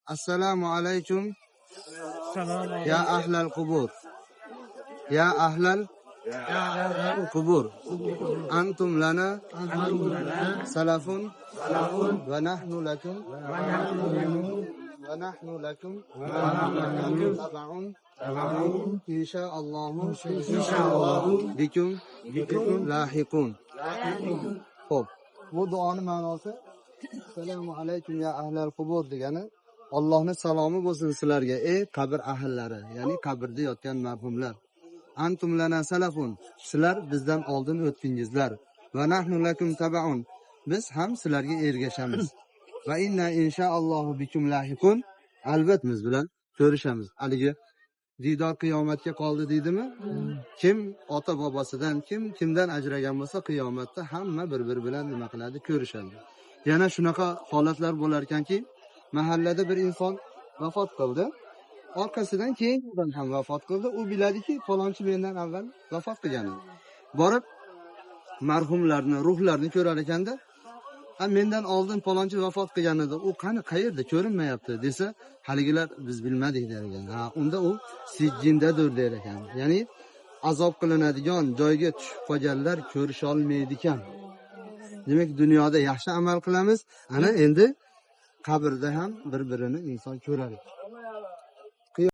Assalomu alaykum ya ahlal qubur. Ya ahlal qubur. Antum lana salafun wa nahnu lakum tab'un inshaalloh bikum lahiqun. Xo'p, bu duoning ma'nosi assalomu alaykum ya ahlal qubur degani Allohning salomi bo'lsin sizlarga ey qabr ahllari, ya'ni qabrda yotgan marhumlar. Antum lana salafun, sizlar bizdan oldin o'tdingizlar. Va nahnu lakum tab'un, biz ham sizlarga ergashamiz. Va inna inshaallohu bikum lahiqun, albatta biz bilan ko'rishamiz. Haligi didor qiyomatga qoldi deydimi? Kim ota bobosidan, kimdan ajragan bo'lsa qiyomatda hamma bir-biri bilan nima qiladi? Ko'rishadi. Yana shunaqa holatlar bo'lar ekanki, mahallada bir inson vafot qildi. Orqasidan keyin odam ham vafot qildi. U biladiki, falonchi mendan avval vafot qilgan edi. Borib marhumlarni, ruhlarni ko'rar ekanda, "Ha, mendan oldin falonchi vafot qilgan edi. U qani, qayerda? Ko'rinmayapti" desa, haligilar biz bilmadik der ekan. Ha, unda u sijjindadir der ekan. Ya'ni azob qilinadigan joyga tushib qolganlar ko'risha olmaydi ekan. Demak, dunyoda yaxshi amal qilamiz, ana endi qabrda ham bir-birini inson ko'rar ekan.